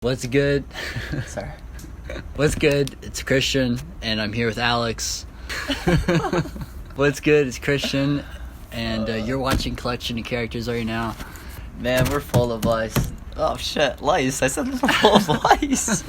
What's good? Sorry. What's good? It's Christian, and I'm here with Alex. What's good? It's Christian, and you're watching Collection of Characters right now. Man, we're full of lice. Oh shit, lice. I said we're full of lice.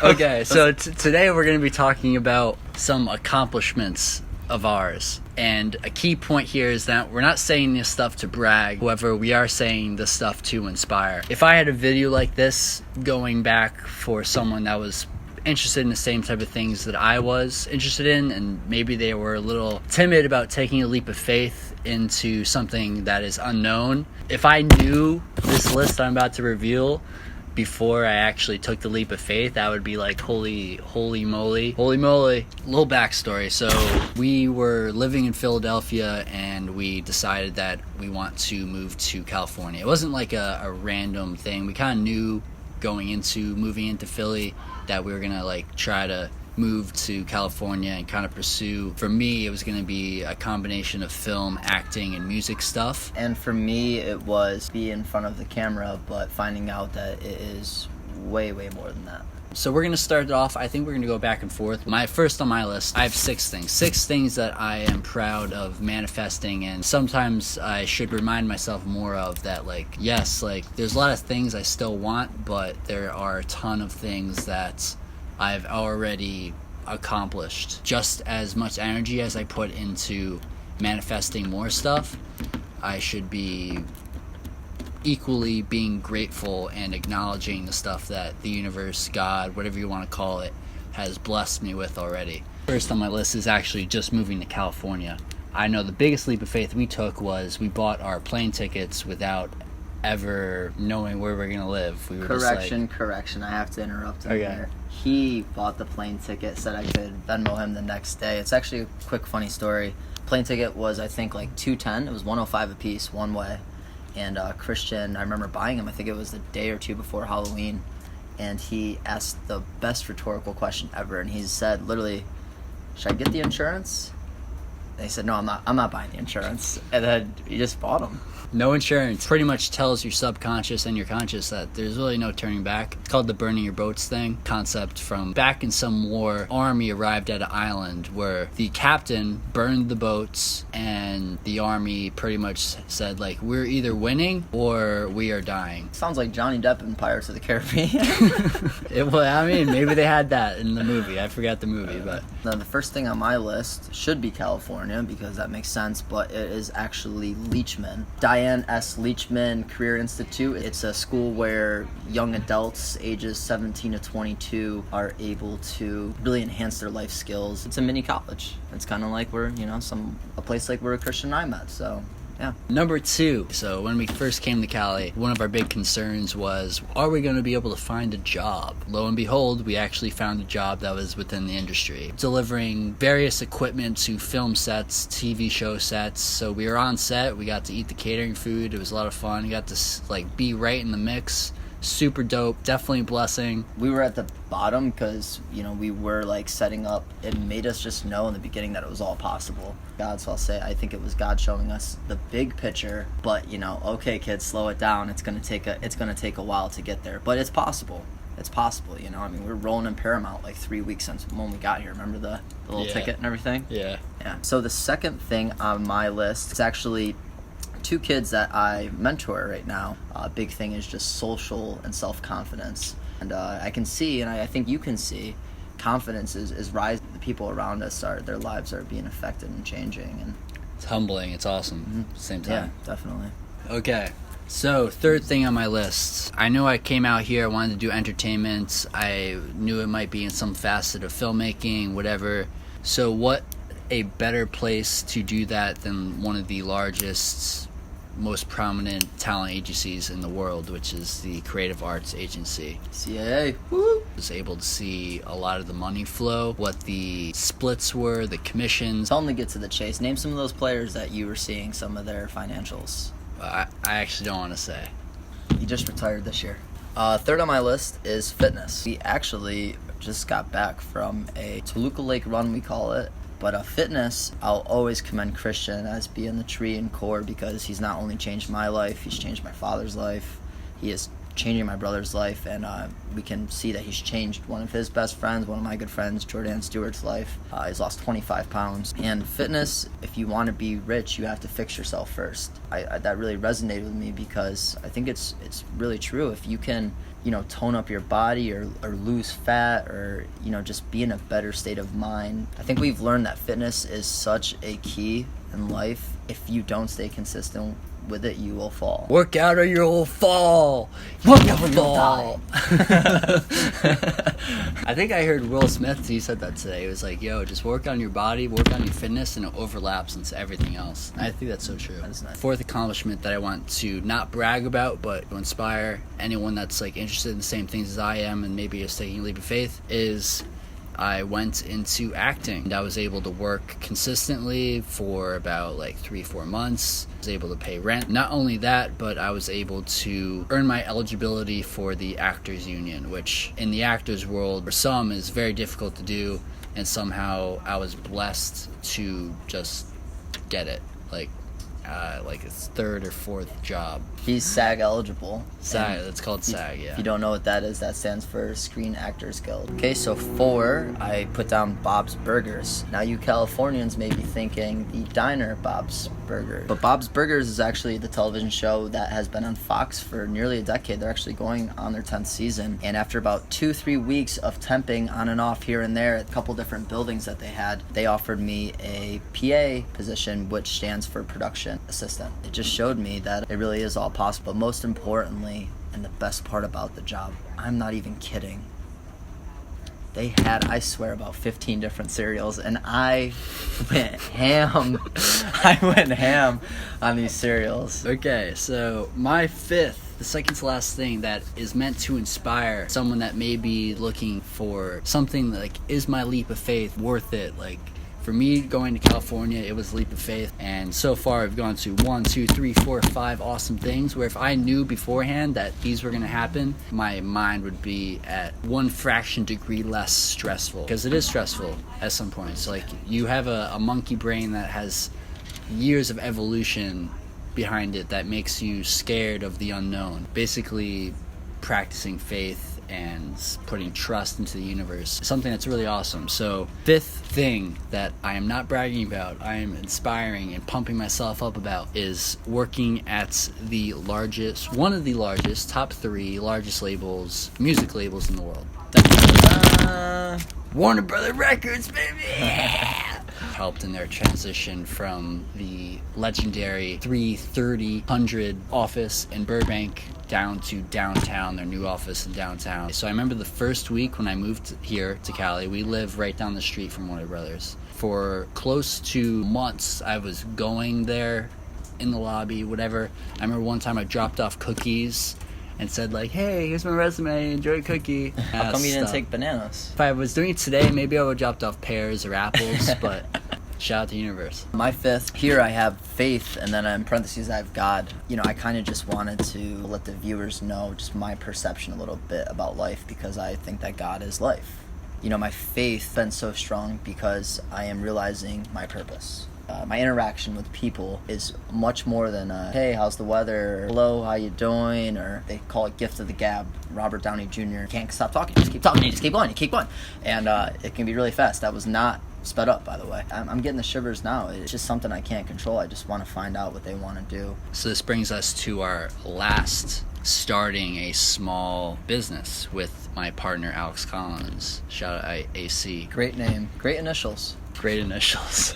Okay, so today we're going to be talking about some accomplishments of ours. And a key point here is that we're not saying this stuff to brag. However, we are saying this stuff to inspire. If I had a video like this going back for someone that was interested in the same type of things that I was interested in, and maybe they were a little timid about taking a leap of faith into something that is unknown, if I knew this list I'm about to reveal before I actually took the leap of faith, I would be like, holy moly. Little backstory. So we were living in Philadelphia, and we decided that we want to move to California. It wasn't like a random thing. We kind of knew going into moving into Philly that we were gonna like try to move to California and kind of pursue. For me, it was going to be a combination of film, acting, and music stuff. And for me, it was be in front of the camera, but finding out that it is way more than that. So we're going to start it off. I think we're going to go back and forth. First on my list, I have six things that I am proud of manifesting, and sometimes I should remind myself more of that. Like, yes, like there's a lot of things I still want, but there are a ton of things that I've already accomplished. Just as much energy as I put into manifesting more stuff, I should be equally being grateful and acknowledging the stuff that the universe, God, whatever you want to call it, has blessed me with already. First on my list is actually just moving to California. I know the biggest leap of faith we took was we bought our plane tickets without ever knowing where we're going to live. We were Correction. I have to interrupt him here. He bought the plane ticket, said I could Venmo him the next day. It's actually a quick, funny story. Plane ticket was, I think, like $210. It was $105 a piece, one way. And Christian, I remember buying him, I think it was a day or two before Halloween. And he asked the best rhetorical question ever. And he said, literally, should I get the insurance? And he said, no, I'm not buying the insurance. And then he just bought them. No insurance pretty much tells your subconscious and your conscious that there's really no turning back. It's called the burning your boats thing. Concept from back in some war, army arrived at an island where the captain burned the boats, and the army pretty much said, like, we're either winning or we are dying. Sounds like Johnny Depp in Pirates of the Caribbean. Maybe they had that in the movie. I forgot the movie, but Now, the first thing on my list should be California, because that makes sense, but it is actually Leachman. Diane S. Leachman Career Institute. It's a school where young adults ages 17 to 22 are able to really enhance their life skills. It's a mini college. It's kind of like we're, a place like where Christian and I met, so yeah. Number 2. So when we first came to Cali, one of our big concerns was, are we going to be able to find a job? Lo and behold, we actually found a job that was within the industry, delivering various equipment to film sets, TV show sets. So we were on set, we got to eat the catering food, it was a lot of fun, we got to be right in the mix. Super dope, definitely a blessing. We were at the bottom because, we were setting up. It made us just know in the beginning that it was all possible. God, so I'll say, I think it was God showing us the big picture, but, okay, kids, slow it down. It's going to take a while to get there, but it's possible. It's possible, we're rolling in Paramount 3 weeks since when we got here. Remember the little ticket and everything? Yeah. So the second thing on my list is actually 2 kids that I mentor right now. Big thing is just social and self-confidence. And I can see, and I think you can see, confidence is rising. The people around us, their lives are being affected and changing. And it's humbling. It's awesome. Mm-hmm. Same time. Yeah, definitely. Okay. So, third thing on my list. I know I came out here, I wanted to do entertainment. I knew it might be in some facet of filmmaking, whatever. So what a better place to do that than one of the largest, most prominent talent agencies in the world, which is the Creative Arts Agency. CAA. Woo! I was able to see a lot of the money flow, what the splits were, the commissions. Tell them to get to the chase. Name some of those players that you were seeing some of their financials. I actually don't want to say. He just retired this year. Third on my list is fitness. We actually just got back from a Toluca Lake run, we call it. But fitness, I'll always commend Christian as being the tree and core, because he's not only changed my life, he's changed my father's life. He has changing my brother's life, and we can see that he's changed one of his best friends, one of my good friends, Jordan Stewart's life. He's lost 25 pounds. And fitness, if you want to be rich, you have to fix yourself first. That really resonated with me, because I think it's really true. If you can, tone up your body or lose fat, or, just be in a better state of mind. I think we've learned that fitness is such a key in life. If you don't stay consistent with it, you will fall. Work out or you'll fall. Work out or you'll fall. I think I heard Will Smith, he said that today. It was like, yo, just work on your body, work on your fitness, and it overlaps into everything else. I think that's so true. That's nice. Fourth accomplishment that I want to not brag about, but to inspire anyone that's like interested in the same things as I am and maybe is taking a leap of faith, is I went into acting. I was able to work consistently for about 3-4 months. I was able to pay rent. Not only that, but I was able to earn my eligibility for the Actors Union, which in the actors world for some is very difficult to do, and somehow I was blessed to just get it. Like his third or fourth job. He's SAG eligible. SAG, it's called SAG, yeah. If you don't know what that is, that stands for Screen Actors Guild. Okay, so 4, I put down Bob's Burgers. Now you Californians may be thinking the diner Bob's Burgers. But Bob's Burgers is actually the television show that has been on Fox for nearly a decade. They're actually going on their 10th season. And after about 2-3 weeks of temping on and off here and there at a couple different buildings that they had, they offered me a PA position, which stands for Production Assistant. It just showed me that it really is all possible. But most importantly, and the best part about the job, I'm not even kidding, they had, I swear, about 15 different cereals, and I went ham. I went ham on these cereals. Okay, so my fifth, the second to last thing that is meant to inspire someone that may be looking for something like, is my leap of faith worth it? Like, for me, going to California, it was a leap of faith, and so far I've gone to 1, 2, 3, 4, 5 awesome things, where if I knew beforehand that these were going to happen, my mind would be at 1 fraction degree less stressful, because it is stressful at some points. Like, you have a monkey brain that has years of evolution behind it that makes you scared of the unknown. Basically, practicing faith and putting trust into the universe, something that's really awesome. So, fifth thing that I am not bragging about, I am inspiring and pumping myself up about, is working at the largest, one of the largest, top 3 largest labels, music labels in the world. Warner Brother Records, baby! Helped in their transition from the legendary 330 office in Burbank down to downtown, their new office in downtown. So I remember the first week when I moved here to Cali, we live right down the street from Warner Brothers. For close to months, I was going there in the lobby, whatever. I remember one time I dropped off cookies and said like, hey, here's my resume, enjoy a cookie. How come you didn't take bananas? If I was doing it today, maybe I would have dropped off pears or apples, but shout out to the universe. My fifth, here I have faith, and then in parentheses I have God. I kind of just wanted to let the viewers know just my perception a little bit about life, because I think that God is life. My faith has been so strong because I am realizing my purpose. My interaction with people is much more than hey, how's the weather? Or, hello, how you doing? Or they call it gift of the gab. Robert Downey Jr. can't stop talking. Just keep talking. You just keep going. You keep going. And it can be really fast. That was not sped up, by the way. I'm getting the shivers now. It's just something I can't control. I just want to find out what they want to do. So this brings us to our last, starting a small business with my partner Alex Collins. Shout out AC. Great name. Great initials. Great initials.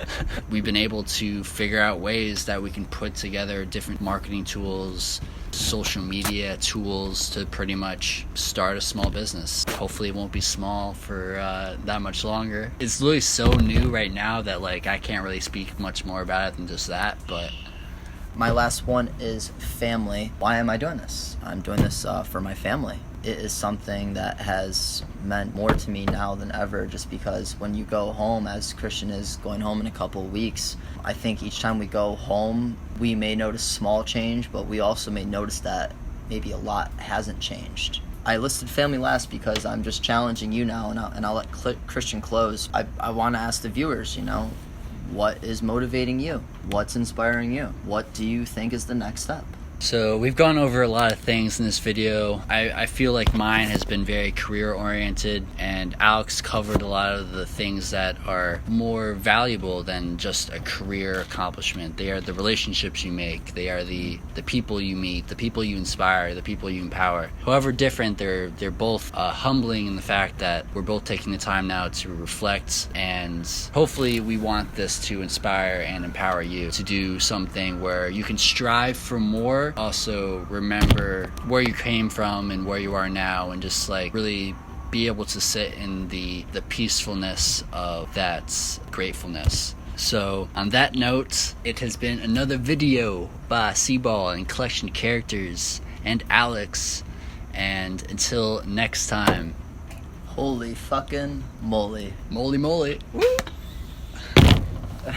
We've been able to figure out ways that we can put together different marketing tools, social media tools to pretty much start a small business. Hopefully it won't be small for that much longer. It's really so new right now that I can't really speak much more about it than just that, but my last one is family. Why am I doing this? I'm doing this for my family. It is something that has meant more to me now than ever, just because when you go home, as Christian is going home in a couple of weeks, I think each time we go home, we may notice small change, but we also may notice that maybe a lot hasn't changed. I listed family last because I'm just challenging you now, and I'll let Christian close. I want to ask the viewers, what is motivating you? What's inspiring you? What do you think is the next step? So we've gone over a lot of things in this video. I feel like mine has been very career oriented, and Alex covered a lot of the things that are more valuable than just a career accomplishment. They are the relationships you make. They are the people you meet, the people you inspire, the people you empower. However different, they're both humbling in the fact that we're both taking the time now to reflect, and hopefully we want this to inspire and empower you to do something where you can strive for more, also remember where you came from and where you are now, and just like really be able to sit in the peacefulness of that gratefulness. So on that note, it has been another video by Cball and Collection Characters and Alex, and until next time, holy fucking moly. moly moly. Woo!